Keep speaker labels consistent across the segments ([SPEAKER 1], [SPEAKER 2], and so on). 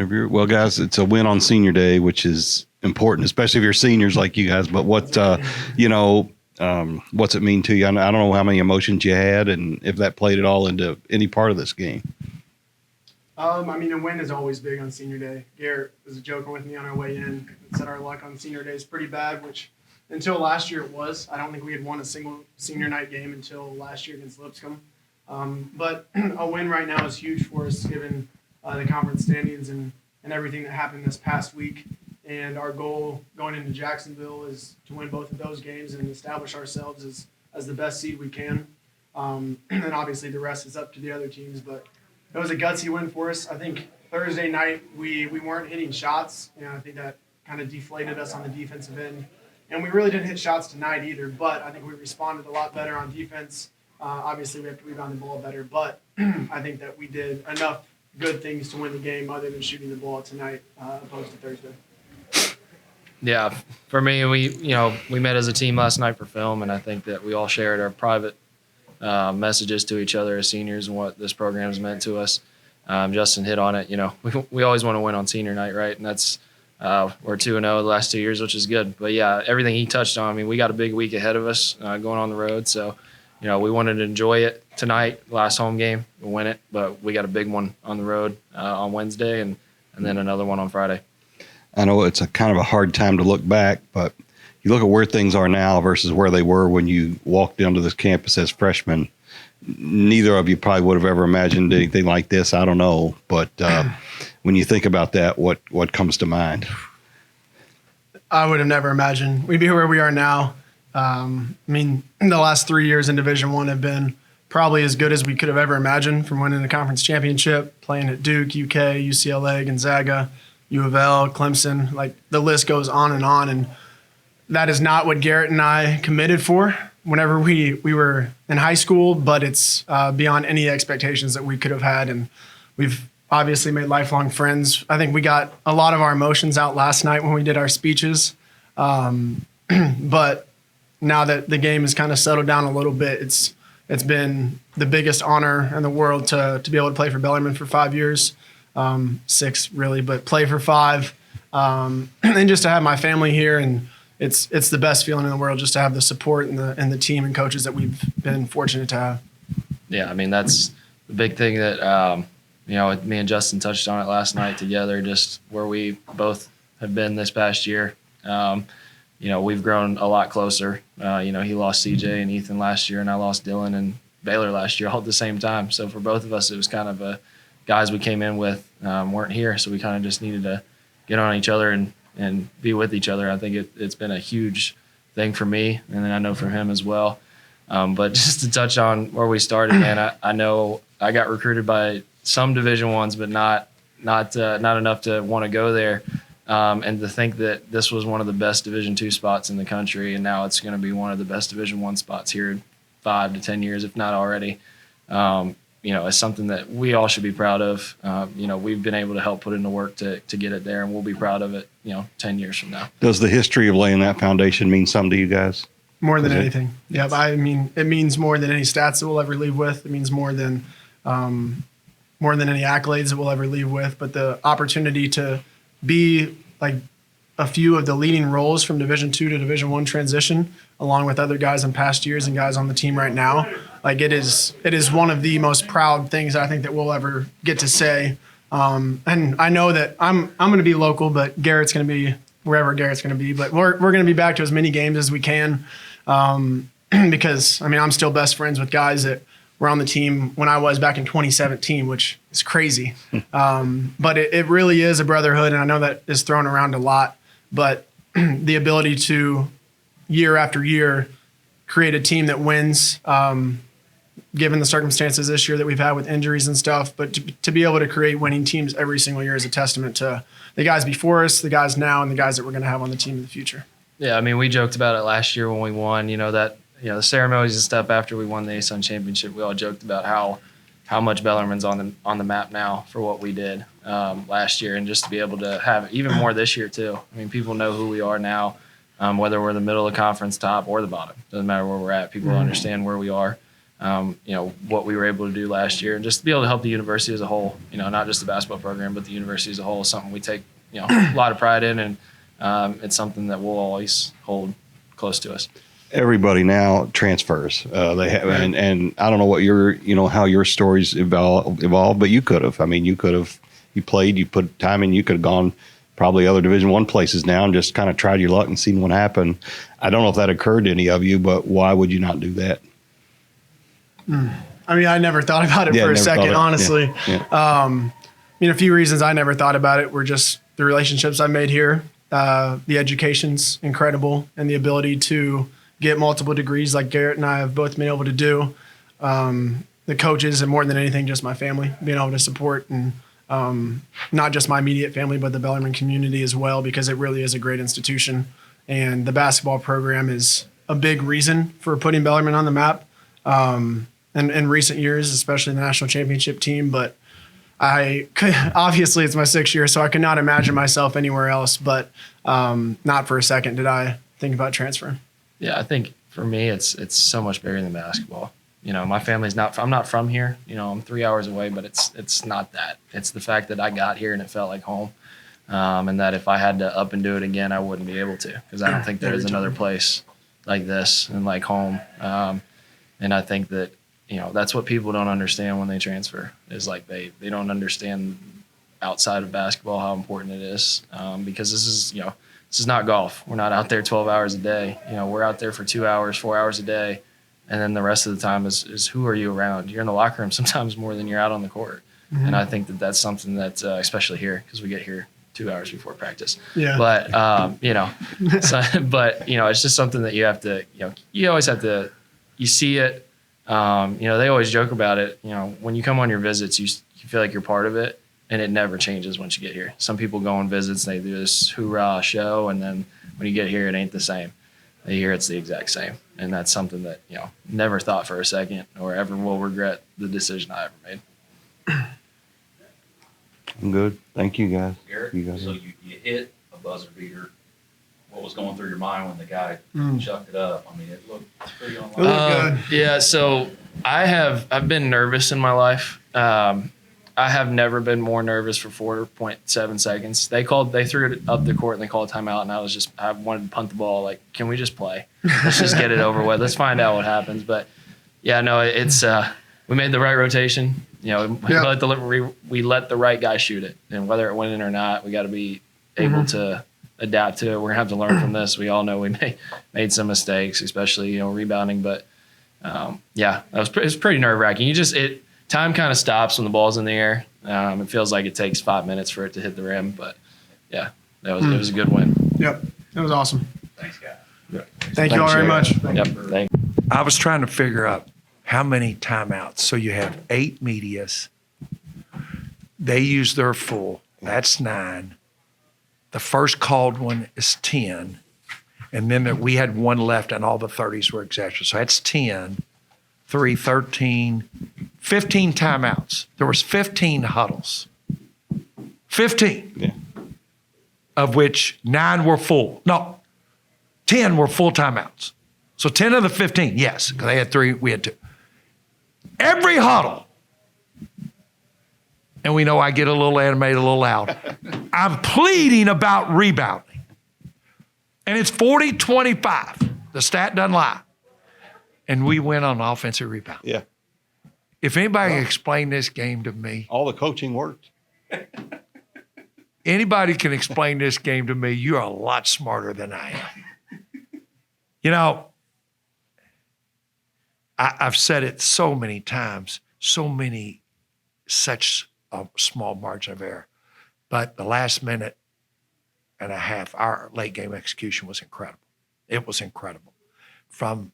[SPEAKER 1] Well, guys, it's a win on Senior Day, which is important, especially if you're seniors like you guys. But what's it mean to you? I don't know how many emotions you had, and if that played at all into any part of this game.
[SPEAKER 2] A win is always big on Senior Day. Garrett was joking with me on our way in and said our luck on Senior Day is pretty bad, which until last year it was. I don't think we had won a single senior night game until last year against Lipscomb. But a win right now is huge for us given the conference standings and everything that happened this past week. And our goal going into Jacksonville is to win both of those games and establish ourselves as the best seed we can. And obviously the rest is up to the other teams. But it was a gutsy win for us. I think Thursday night we weren't hitting shots. I think that kind of deflated us on the defensive end. And we really didn't hit shots tonight either. But I think we responded a lot better on defense. Obviously we have to rebound the ball better. But I think that we did enough good things to win the game other than shooting the ball tonight opposed to Thursday.
[SPEAKER 3] Yeah, for me, we met as a team last night for film, and I think that we all shared our private messages to each other as seniors and what this program has meant to us. Justin hit on it. We always want to win on senior night, right? And that's we're 2-0 the last 2 years, which is good. But yeah, everything he touched on. We got a big week ahead of us going on the road, so we wanted to enjoy it tonight. Last home game, we'll win it, but we got a big one on the road on Wednesday, and then another one on Friday.
[SPEAKER 1] I know it's a kind of a hard time to look back, but you look at where things are now versus where they were when you walked onto this campus as freshmen. Neither of you probably would have ever imagined anything like this. I don't know, but when you think about that, what comes to mind?
[SPEAKER 2] I would have never imagined we'd be where we are now. The last 3 years in Division I have been probably as good as we could have ever imagined, from winning the conference championship, playing at Duke, UK, UCLA, Gonzaga, U of L, Clemson. Like, the list goes on, and that is not what Garrett and I committed for whenever we were in high school, but it's beyond any expectations that we could have had, and we've obviously made lifelong friends. I think we got a lot of our emotions out last night when we did our speeches, but now that the game has kind of settled down a little bit, it's been the biggest honor in the world to be able to play for Bellarmine for 5 years. 6 really, but play for 5, and just to have my family here, and it's the best feeling in the world just to have the support and the team and coaches that we've been fortunate to have.
[SPEAKER 3] Yeah, that's the big thing that me and Justin touched on it last night together, just where we both have been this past year. We've grown a lot closer. He lost CJ and Ethan last year, and I lost Dylan and Baylor last year all at the same time. So for both of us, it was kind of guys we came in with weren't here, so we kind of just needed to get on each other and be with each other. I think it's been a huge thing for me, and then I know for him as well. But just to touch on where we started, man, I know I got recruited by some Division I's, but not enough to want to go there. And to think that this was one of the best Division II spots in the country, and now it's going to be one of the best Division I spots here in 5 to 10 years, if not already. Is something that we all should be proud of. We've been able to help put in the work to get it there, and we'll be proud of it, 10 years from now.
[SPEAKER 1] Does the history of laying that foundation mean something to you guys?
[SPEAKER 2] More than anything. Yeah, it means more than any stats that we'll ever leave with. It means more than any accolades that we'll ever leave with. But the opportunity to be like a few of the leading roles from Division II to Division I transition, along with other guys in past years and guys on the team right now, like it is one of the most proud things I think that we'll ever get to say. And I know that I'm going to be local, but Garrett's going to be wherever Garrett's going to be. But we're going to be back to as many games as we can, because I'm still best friends with guys that were on the team when I was back in 2017, which is crazy. But it really is a brotherhood, and I know that is thrown around a lot. But the ability to, year after year, create a team that wins, given the circumstances this year that we've had with injuries and stuff, but to be able to create winning teams every single year is a testament to the guys before us, the guys now, and the guys that we're going to have on the team in the future. Yeah,
[SPEAKER 3] we joked about it last year when we won, the ceremonies and stuff after we won the ASUN championship. We all joked about how much Bellarmine's on the map now for what we did last year, and just to be able to have even more this year too. People know who we are now, whether we're the middle of the conference, top, or the bottom. Doesn't matter where we're at. People understand where we are. what we were able to do last year, and just to be able to help the university as a whole, not just the basketball program, but the university as a whole is something we take, a lot of pride in, and it's something that we'll always hold close to us.
[SPEAKER 1] Everybody now transfers. They have, and I don't know what how your stories evolved, but you could have. I mean, you played, you put time in, you could have gone probably other Division I places now and just kind of tried your luck and seen what happened. I don't know if that occurred to any of you, but why would you not do that?
[SPEAKER 2] I mean, I never thought about it for a second, honestly. Yeah. A few reasons I never thought about it were just the relationships I made here. The education's incredible, and the ability to get multiple degrees like Garrett and I have both been able to do. The coaches, and more than anything, just my family, being able to support, and not just my immediate family, but the Bellarmine community as well, because it really is a great institution. And the basketball program is a big reason for putting Bellarmine on the map. In recent years, especially the national championship team, but obviously it's my 6th year, so I could not imagine myself anywhere else, but not for a second did I think about transferring.
[SPEAKER 3] Yeah, I think for me, it's so much bigger than basketball. My family's I'm not from here, I'm 3 hours away, but it's not that. It's the fact that I got here and it felt like home. And that if I had to up and do it again, I wouldn't be able to, because I don't think there is another place like this and like home. And I think that, that's what people don't understand when they transfer, is like they don't understand outside of basketball how important it is, because this is not golf. We're not out there 12 hours a day. We're out there for 2 hours, 4 hours a day, and then the rest of the time is who are you around? You're in the locker room sometimes more than you're out on the court. Mm-hmm. And I think that that's something that, especially here, because we get here 2 hours before practice. Yeah. But it's just something that you have to, you always have to, you see it. They always joke about it. When you come on your visits, you feel like you're part of it, and it never changes once you get here. Some people go on visits, and they do this hoorah show, and then when you get here, it ain't the same. They hear it's the exact same, and that's something that never thought for a second or ever will regret the decision I ever made.
[SPEAKER 1] I'm good. Thank you, guys.
[SPEAKER 4] Garrett, so you hit a buzzer beater. What was going through your mind when the guy chucked it up? I mean, it looked pretty online.
[SPEAKER 3] Good. Yeah, so I've been nervous in my life. I have never been more nervous for 4.7 seconds. They threw it up the court and they called timeout, and I wanted to punt the ball. Like, can we just play? Let's just get it over with. Let's find out what happens. But yeah, no, it's we made the right rotation. We let the right guy shoot it, and whether it went in or not, we got to be able to adapt to it. We're gonna have to learn from this. We all know we made some mistakes, especially rebounding. But it was pretty nerve wracking. Time kind of stops when the ball's in the air. It feels like it takes 5 minutes for it to hit the rim, but yeah, it was a good win.
[SPEAKER 2] Yep, it was awesome.
[SPEAKER 4] Thanks, guys.
[SPEAKER 2] Yeah. Thank you all very much.
[SPEAKER 3] Thank you.
[SPEAKER 5] I was trying to figure out how many timeouts. So you have 8 medias. They use their full. That's 9. The first called one is 10. And then we had 1 left, and all the 30s were extra. So that's 10, 3, 13, 15 timeouts. There was 15 huddles. 15.
[SPEAKER 1] Yeah.
[SPEAKER 5] Of which 9 were full. No, 10 were full timeouts. So 10 of the 15, yes, because they had 3, we had 2. Every huddle, and we know I get a little animated, a little loud, I'm pleading about rebounding. And it's 40-25. The stat doesn't lie. And we win on offensive rebound.
[SPEAKER 1] Yeah.
[SPEAKER 5] If anybody can explain this game to me.
[SPEAKER 1] All the coaching worked.
[SPEAKER 5] Anybody can explain this game to me, you're a lot smarter than I am. I've said it so many times, such a small margin of error. But the last minute and a half, our late game execution was incredible. It was incredible. From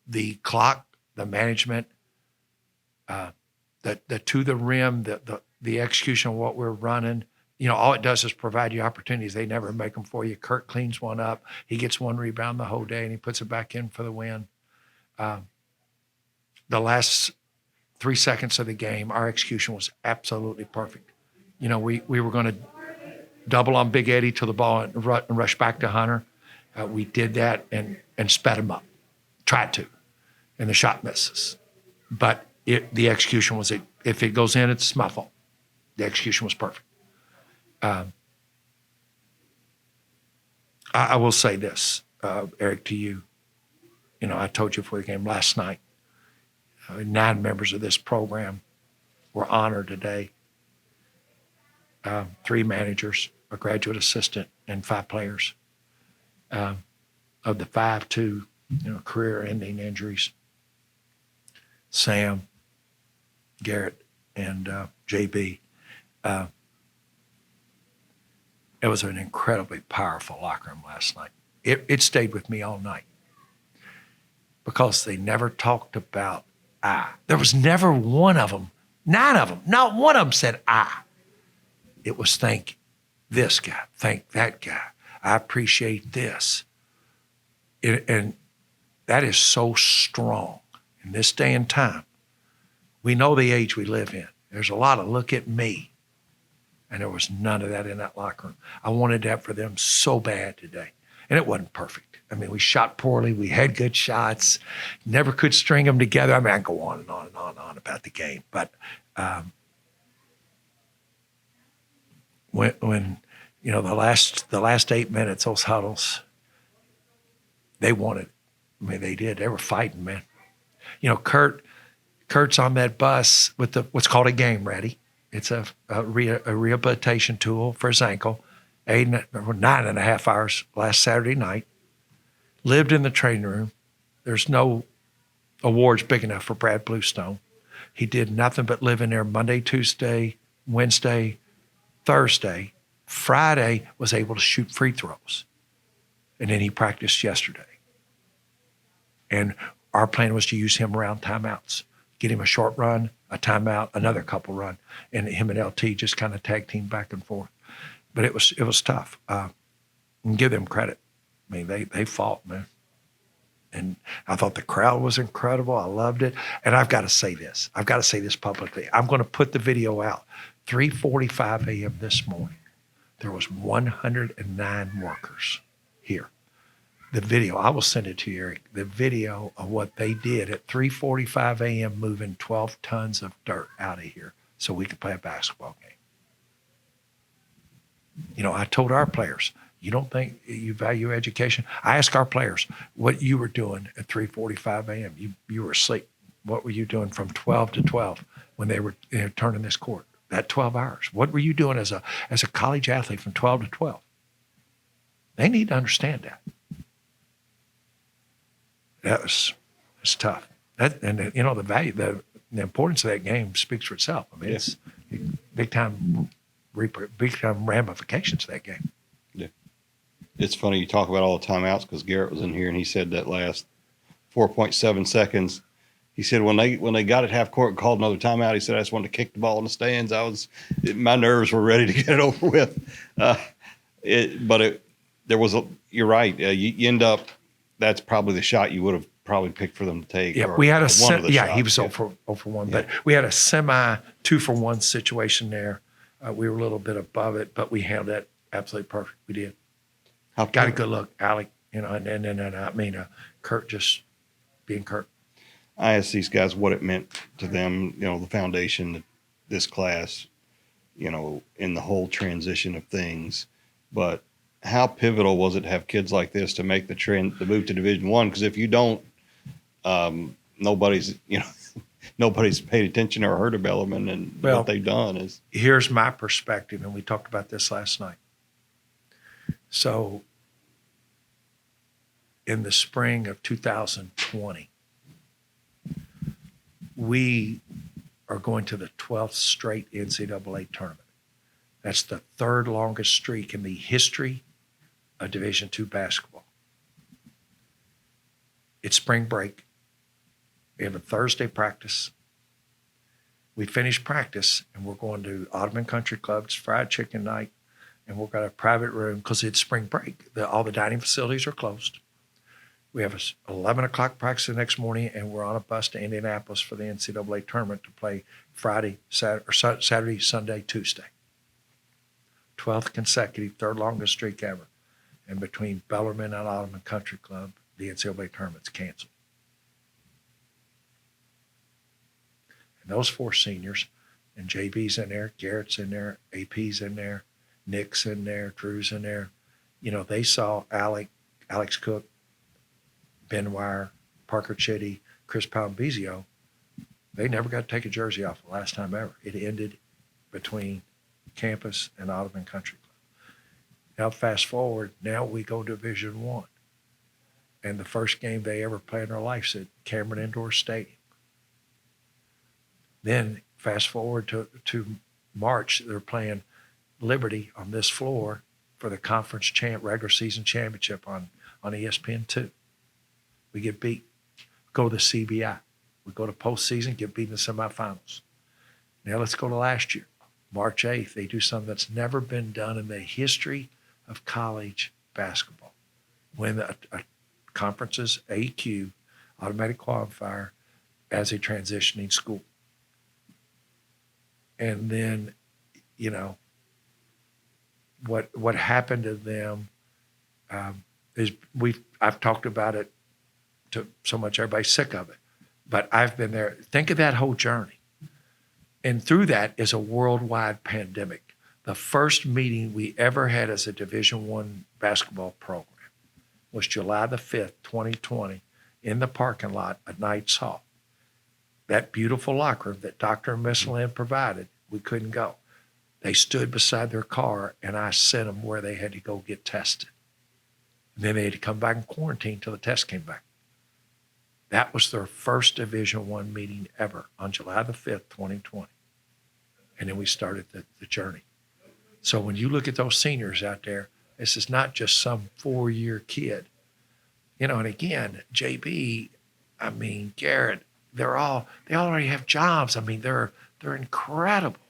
[SPEAKER 5] the clock, the management, the to the rim, the execution of what we're running. All it does is provide you opportunities. They never make them for you. Kurt cleans one up. He gets 1 rebound the whole day, and he puts it back in for the win. The last 3 seconds of the game, our execution was absolutely perfect. We were going to double on Big Eddie to the ball and rush back to Hunter. We did that and sped him up. Tried to. and the shot misses. But the execution was, if it goes in, it's my fault. The execution was perfect. I will say this, Eric, to you. I told you before the game last night, 9 members of this program were honored today. 3 managers, a graduate assistant, and 5 players. Of the 5, 2, career-ending injuries. Sam, Garrett, and JB. It was an incredibly powerful locker room last night. It stayed with me all night because they never talked about I. There was never one of them, 9 of them, not one of them said I. It was thank this guy, thank that guy. I appreciate this. And that is so strong in this day and time. We know the age we live in. There's a lot of look at me. And there was none of that in that locker room. I wanted that for them so bad today. And it wasn't perfect. I mean, we shot poorly. We had good shots. Never could string them together. I mean, I go on and on and on and on about the game. But when the last 8 minutes, those huddles, they wanted. I mean, they did. They were fighting, man. Kurt's on that bus with what's called a game ready. It's a rehabilitation tool for his ankle. 9.5 hours last Saturday night. Lived in the training room. There's no awards big enough for Brad Bluestone. He did nothing but live in there Monday, Tuesday, Wednesday, Thursday. Friday was able to shoot free throws. And then he practiced yesterday. And our plan was to use him around timeouts. Get him a short run, a timeout, another couple run. And him and LT just kind of tag team back and forth. But it was tough. And give them credit. I mean, they fought, man. And I thought the crowd was incredible. I loved it. And I've got to say this. I've got to say this publicly. I'm going to put the video out. 3:45 a.m. this morning, there was 109 workers here. The video, I will send it to you, Eric. The video of what they did at 3:45 a.m. moving 12 tons of dirt out of here so we could play a basketball game. I told our players, you don't think you value education? I asked our players what you were doing at 3:45 a.m. You were asleep. What were you doing from 12 to 12 when they were turning this court? That 12 hours. What were you doing as a college athlete from 12 to 12? They need to understand that. It's tough. The value, the importance of that game speaks for itself. I mean, it's big time ramifications of that game.
[SPEAKER 1] Yeah. It's funny you talk about all the timeouts because Garrett was in here and he said that last 4.7 seconds. He said when they got it half court and called another timeout, he said I just wanted to kick the ball in the stands. My nerves were ready to get it over with. You're right. You end up. That's probably the shot you would have probably picked for them to take.
[SPEAKER 5] Yeah, we had he was 0 for 1, but we had a semi 2-for-1 situation there. We were a little bit above it, but we handled that absolutely perfect. We did. Got a good look, Alec. And Kurt just being Kurt.
[SPEAKER 1] I asked these guys what it meant to them, the foundation, this class, in the whole transition of things. But how pivotal was it to have kids like this to make the move to Division I? Because if you don't, nobody's paid attention or heard of Bellarmine and what they've done.
[SPEAKER 5] Here's my perspective, and we talked about this last night. So in the spring of 2020, we are going to the 12th straight NCAA tournament. That's the 3rd longest streak in the history of Division II basketball. It's spring break. We have a Thursday practice. We finish practice, and we're going to Ottoman Country Club. It's fried chicken night, and we've got a private room because it's spring break. All the dining facilities are closed. We have a 11 o'clock practice the next morning, and we're on a bus to Indianapolis for the NCAA tournament to play Friday, Saturday, Sunday, Tuesday. 12th consecutive, 3rd longest streak ever. And between Bellarmine and Ottoman Country Club, the NCAA tournament's canceled. And those 4 seniors, and JB's in there, Garrett's in there, AP's in there, Nick's in there, Drew's in there. You know, they saw Alex Cook, Ben Wire, Parker Chitty, Chris Palmbizio. They never got to take a jersey off the last time ever. It ended between campus and Audubon Country Club. Now, fast forward, now we go to Division I. And the first game they ever played in their life is at Cameron Indoor Stadium. Then fast forward to March, they're playing Liberty on this floor for the conference regular season championship on ESPN2. We get beat. Go to the CBI. We go to postseason, get beat in the semifinals. Now let's go to last year. March 8th, they do something that's never been done in the history of college basketball. Win a conference's AQ, automatic qualifier, as a transitioning school. And then, you know, what happened to them is I've talked about it to so much everybody's sick of it. But I've been there. Think of that whole journey. And through that is a worldwide pandemic. The first meeting we ever had as a Division I basketball program was July the 5th, 2020, in the parking lot at Knights Hall. That beautiful locker room that Dr. and Miss Lynn provided, we couldn't go. They stood beside their car, and I sent them where they had to go get tested. And then they had to come back and quarantine until the test came back. That was their first Division I meeting ever on July the 5th, 2020. And then we started the journey. So when you look at those seniors out there, this is not just some 4-year kid. You know, and again, JB, I mean, Garrett, they already have jobs. I mean, they're incredible.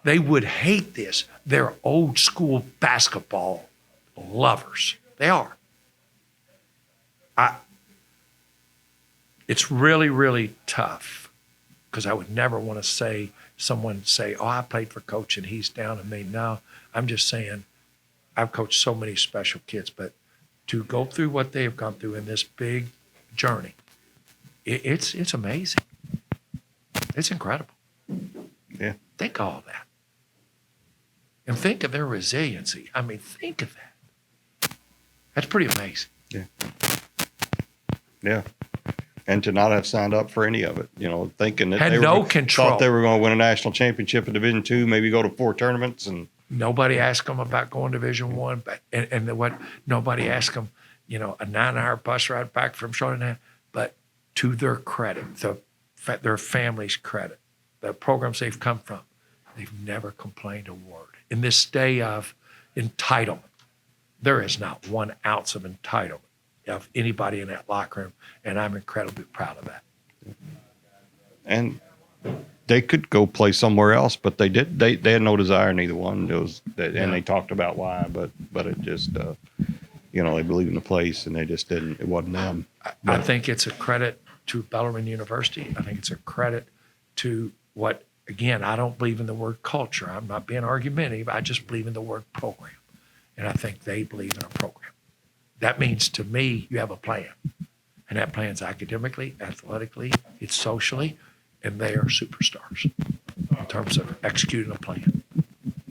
[SPEAKER 5] They would hate this. They're old school basketball lovers. They are. It's really, really tough because I would never want to say, oh, I played for Coach and he's down on me. No, I'm just saying I've coached so many special kids, but to go through what they have gone through in this big journey, it's amazing. It's incredible.
[SPEAKER 1] Yeah.
[SPEAKER 5] Think of all that. And think of their resiliency. I mean, think of that. That's pretty amazing.
[SPEAKER 1] Yeah. Yeah. And to not have signed up for any of it, you know, thinking that
[SPEAKER 5] Had
[SPEAKER 1] they
[SPEAKER 5] no control.
[SPEAKER 1] thought they were going to win a national championship in Division II, maybe go to 4 tournaments, and
[SPEAKER 5] nobody asked them about going to Division I, but nobody asked them, you know, a 9-hour bus ride back from Charlotte. But to their credit, their family's credit, the programs they've come from, they've never complained a word. In this day of entitlement, there is not 1 ounce of entitlement of anybody in that locker room, and I'm incredibly proud of that.
[SPEAKER 1] And they could go play somewhere else, but they did. They had no desire, neither one. And they talked about why, but it just, you know, they believe in the place, and they just didn't. It wasn't them.
[SPEAKER 5] I think it's a credit to Bellarmine University. I think it's a credit to what. Again, I don't believe in the word culture. I'm not being argumentative. I just believe in the word program, and I think they believe in a program. That means to me, you have a plan, and that plan's academically, athletically, it's socially, and they are superstars in terms of executing a plan.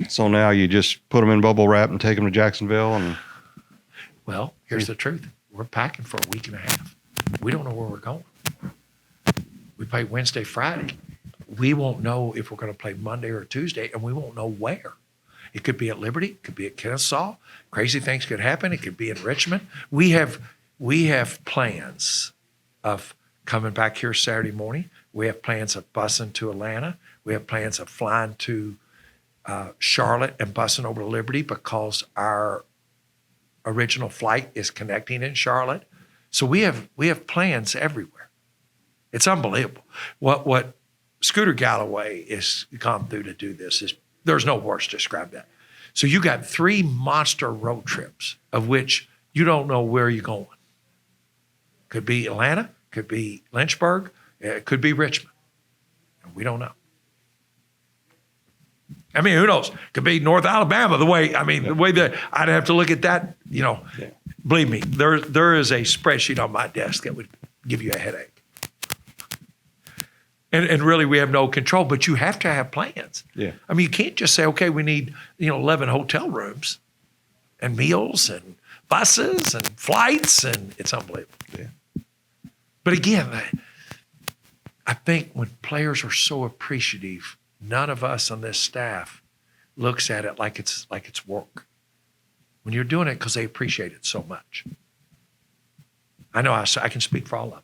[SPEAKER 1] So now you just put them in bubble wrap and take them to Jacksonville, and
[SPEAKER 5] well, here's the truth: we're packing for a week and a half. We don't know where we're going. We play Wednesday, Friday. We won't know if we're going to play Monday or Tuesday, and we won't know where. It could be at Liberty. It could be at Kennesaw. Crazy things could happen. It could be in Richmond. We have plans of coming back here Saturday morning. We have plans of busing to Atlanta. We have plans of flying to Charlotte and busing over to Liberty because our original flight is connecting in Charlotte. So we have plans everywhere. It's unbelievable. What Scooter Galloway has gone through to do this is there's no words to describe that. So you got 3 monster road trips of which you don't know where you're going. Could be Atlanta, could be Lynchburg, it could be Richmond. And we don't know. I mean, who knows? Could be North Alabama. The way that I'd have to look at that, you know, believe me, there is a spreadsheet on my desk that would give you a headache. And really, we have no control, but you have to have plans.
[SPEAKER 1] Yeah.
[SPEAKER 5] I mean, you can't just say, okay, we need, 11 hotel rooms and meals and buses and flights, and it's unbelievable.
[SPEAKER 1] Yeah.
[SPEAKER 5] But again, I think when players are so appreciative, none of us on this staff looks at it like it's work. When you're doing it because they appreciate it so much. I know I can speak for all of them.